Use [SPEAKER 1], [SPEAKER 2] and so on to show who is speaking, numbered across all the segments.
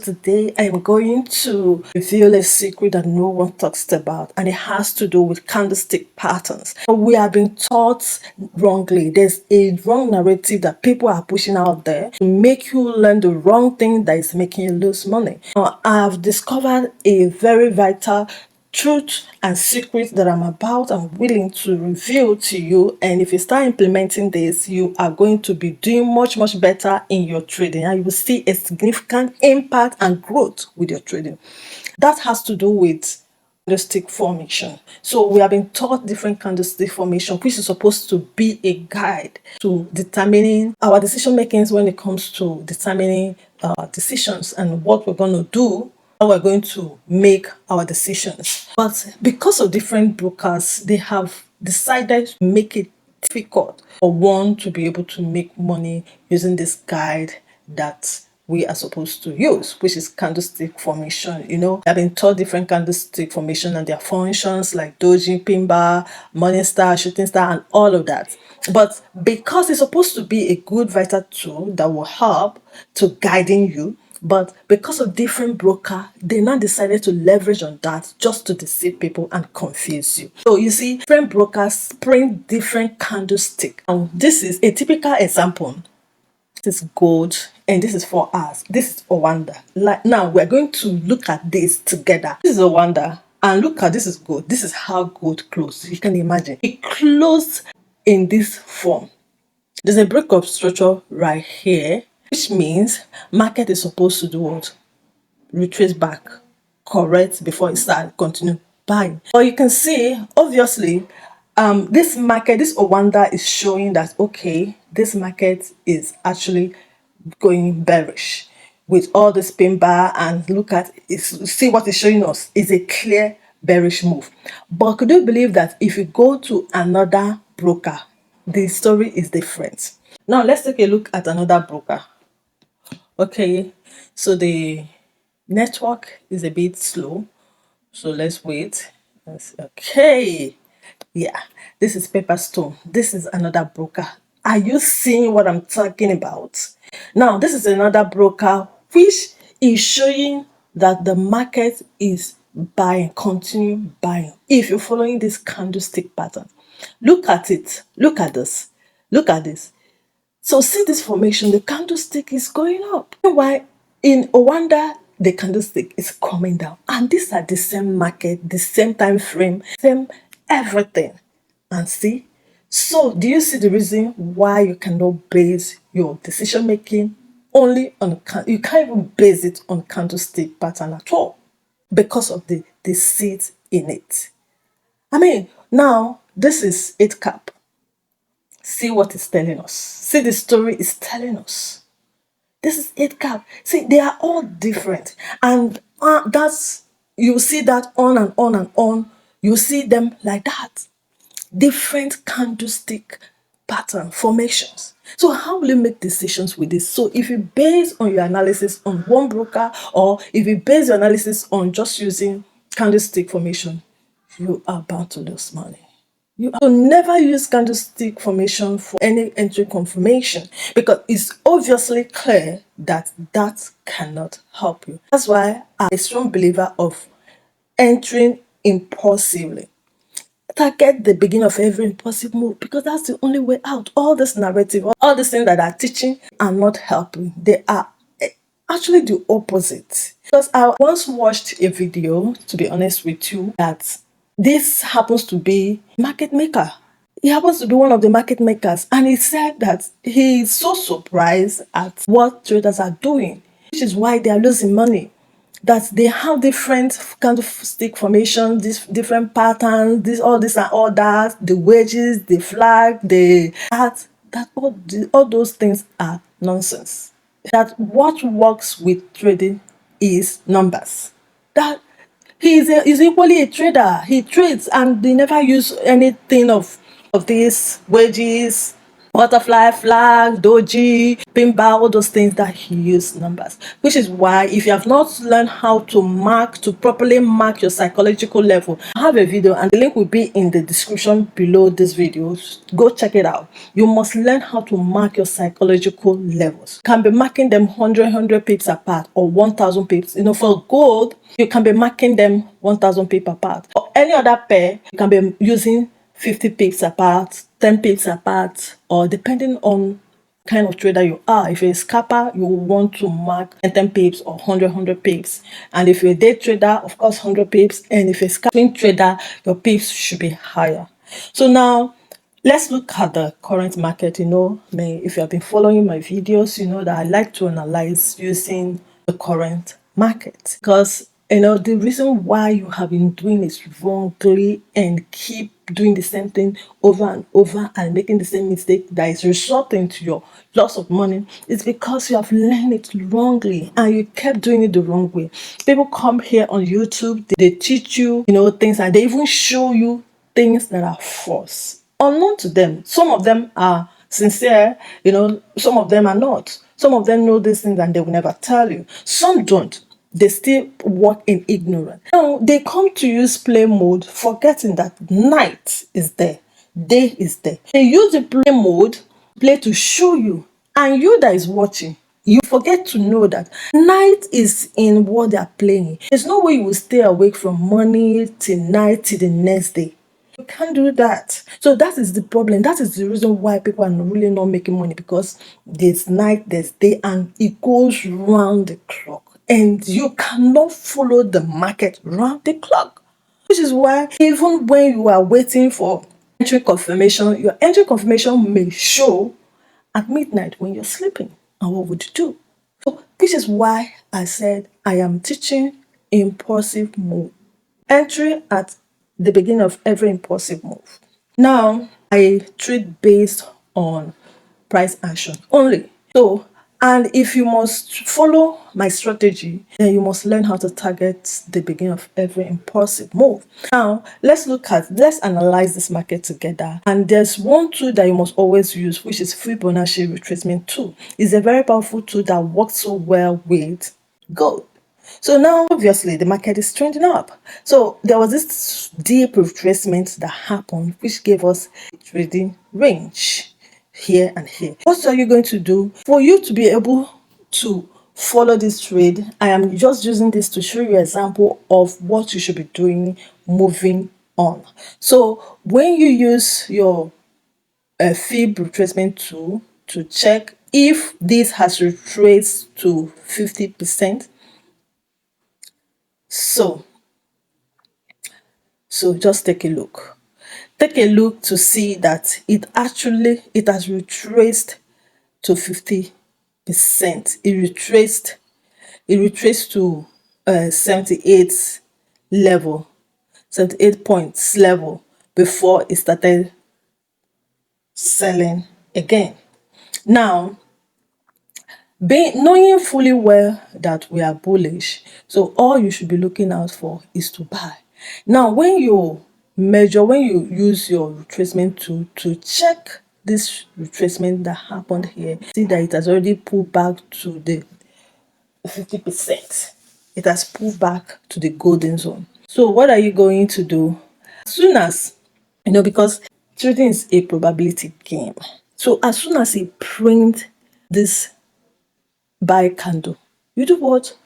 [SPEAKER 1] Today I am going to reveal a secret that no one talks about, and it has to do with candlestick patterns. We have been taught wrongly. There's a wrong narrative that people are pushing out there to make you learn the wrong thing that is making you lose money. I've discovered a very vital truth and secret that I'm about and willing to reveal to you, and if you start implementing this, you are going to be doing much better in your trading, and you will see a significant impact and growth with your trading. That has to do with candlestick formation. So we have been taught different candlestick formation, which is supposed to be a guide to determining our decision makings when it comes to determining decisions and what we're going to do, how we're going to make our decisions. But because of different brokers, they have decided to make it difficult for one to be able to make money using this guide that we are supposed to use, which is candlestick formation. I've been taught different candlestick formation and their functions like doji, pin bar, morning star, shooting star, and all of that. But because it's supposed to be a good vital tool that will help to guiding you, but because of different broker, they now decided to leverage on that just to deceive people and confuse you. So you see, different brokers bring different candlestick. And this is a typical example. This is gold and this is for us. This is Owanda. Like now we're going to look at this together. This is Owanda, and look at this is gold. This is how gold closed. You can imagine. It closed in this form. There's a breakup structure right here, which means market is supposed to do what? Retrace back, correct, before it starts continue buying. But you can see, obviously, this market, this Owanda is showing that, okay, this market is actually going bearish with all this pin bar, and look at it, see what it's showing us is a clear bearish move. But could you believe that if you go to another broker, the story is different? Now let's take a look at another broker. Okay, so the network is a bit slow, so let's wait. Okay, yeah, this is Paperstone. This is another broker. Are you seeing what I'm talking about? Now this is another broker which is showing that the market is buying, continue buying. If you're following this candlestick pattern, look at it, look at this, look at this. So see this formation, the candlestick is going up. Why in Owanda the candlestick is coming down, and these are the same market, the same time frame, same everything. And see, so do you see the reason why you cannot base your decision making only on you can't even base it on candlestick pattern at all, because of the deceit in it. I mean, now this is 8 cap. See what it's telling us. See, the story is telling us. This is 8 cap. See, they are all different. And that's, you see that on and on and on. You see them like that. Different candlestick pattern formations. So how will you make decisions with this? So if you base on your analysis on one broker, or if you base your analysis on just using candlestick formation, you are bound to lose money. You will never use candlestick formation for any entry confirmation, because it's obviously clear that that cannot help you. That's why I'm a strong believer of entering impulsively. Target the beginning of every impulsive move, because that's the only way out. All this narrative, all these things that are teaching are not helping. They are actually the opposite. Because I once watched a video, to be honest with you, that this happens to be market maker. He happens to be one of the market makers, and he said that he is so surprised at what traders are doing, which is why they are losing money. That they have different candlestick formations, these different patterns, all this and all that, the wedges, the flag, the hat, all those things are nonsense. That what works with trading is numbers. That he's equally a trader. He trades and they never use anything of these wedges, butterfly, flag, doji, pin bar, all those things that he used numbers. Which is why if you have not learned how to properly mark your psychological level, I have a video and the link will be in the description below this video. Go check it out. You must learn how to mark your psychological levels. You can be marking them 100 pips apart or 1000 pips. For gold, you can be marking them 1000 pips apart. Or any other pair, you can be using 50 pips apart, 10 pips apart, or depending on kind of trader you are. If you're a scalper, you will want to mark 10 pips or 100 pips. And if you're a day trader, of course 100 pips. And if you're a scalping trader, your pips should be higher. So now let's look at the current market. If you have been following my videos, you know that I like to analyze using the current market, because the reason why you have been doing it wrongly and keep doing the same thing over and over and making the same mistake that is resulting to your loss of money is because you have learned it wrongly and you kept doing it the wrong way. People come here on YouTube, they teach you, things, and they even show you things that are false. Unknown to them. Some of them are sincere, some of them are not. Some of them know these things and they will never tell you. Some don't. They still work in ignorance. Now, they come to use play mode, forgetting that night is there, day is there. They use the play mode, play to show you, and you that is watching, you forget to know that night is in what they are playing. There's no way you will stay awake from morning till night till the next day. You can't do that. So that is the problem. That is the reason why people are really not making money, because there's night, there's day, and it goes round the clock. And you cannot follow the market round the clock. Which is why even when you are waiting for entry confirmation, your entry confirmation may show at midnight when you're sleeping. And what would you do? So this is why I said I am teaching impulsive move. Entry at the beginning of every impulsive move. Now, I trade based on price action only. So, and if you must follow my strategy, then you must learn how to target the beginning of every impulsive move. Now, let's analyze this market together. And there's one tool that you must always use, which is Fibonacci retracement tool. It's a very powerful tool that works so well with gold. So now, obviously, the market is trending up. So there was this deep retracement that happened, which gave us a trading range here and here. What are you going to do for you to be able to follow this trade? I am just using this to show you an example of what you should be doing moving on. So when you use your fib retracement tool to check if this has retraced to 50%, so just take a look. Take a look to see that it has retraced to 50%. It retraced to 78 level, 78 points level before it started selling again. Now, knowing fully well that we are bullish, so all you should be looking out for is to buy. Now, when you use your retracement tool to check this retracement that happened here, see that it has already pulled back to the 50%. It has pulled back to the golden zone. So what are you going to do? As soon as, because trading is a probability game. So as soon as it print this buy candle, you do what?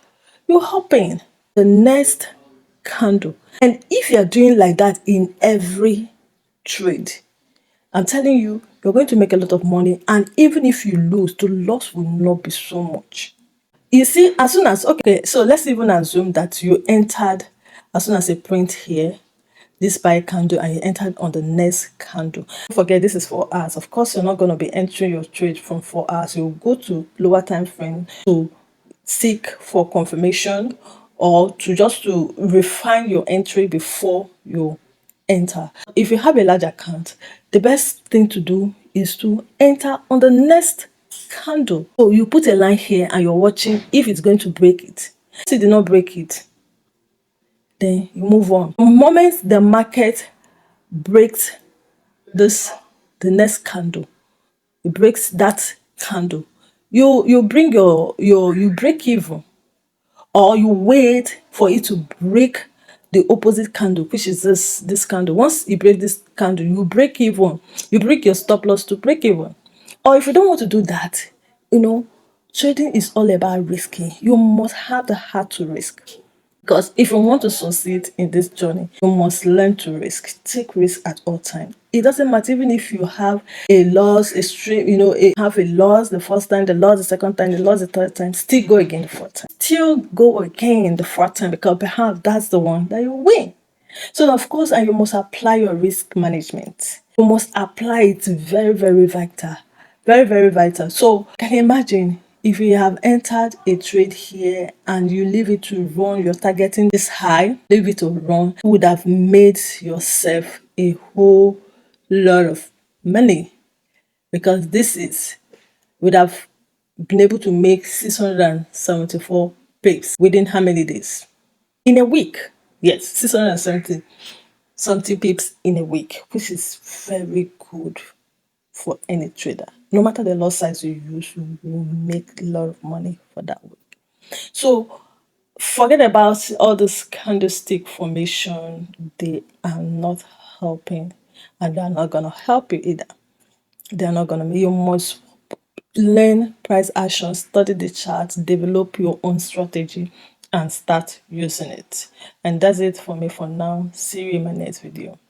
[SPEAKER 1] You hop in the next candle. And if you're doing like that in every trade, I'm telling you, you're going to make a lot of money. And even if you lose, the loss will not be so much. You see, as soon as, okay, so let's even assume that you entered as soon as a print here, this buy candle, and you entered on the next candle. Don't forget, this is 4 hours. Of course, you're not going to be entering your trade from 4 hours. You'll go to lower time frame to seek for confirmation or to refine your entry before you enter. If you have a large account, the best thing to do is to enter on the next candle. So you put a line here and you're watching if it's going to break it. If it did not break it, then you move on. The moment the market breaks the next candle, it breaks that candle, you bring you break even, or you wait for it to break the opposite candle, which is this candle. Once you break this candle, you break even, you break your stop loss to break even. Or if you don't want to do that, trading is all about risking. You must have the heart to risk. Because if you want to succeed in this journey, you must learn to risk. Take risk at all times. It doesn't matter even if you have a loss, a stream, have a loss the first time, the loss the second time, the loss the third time, still go again the fourth time. Still go again the fourth time, because perhaps that's the one that you win. So of course, and you must apply your risk management. You must apply it. Very, very vital. Very, very vital. So can you imagine if you have entered a trade here and you leave it to run, you're targeting this high, leave it to run, you would have made yourself a whole lot of money, because this is would have been able to make 674 pips within how many days? In a week. Yes, 670 something pips in a week, which is very good for any trader. No matter the lot size you use, you will make a lot of money for that week. So forget about all this candlestick formation. They are not helping, and they're not gonna help you either. They're not gonna. You must learn price action, study the chart, develop your own strategy, and start using it. And that's it for me for now. See you in my next video.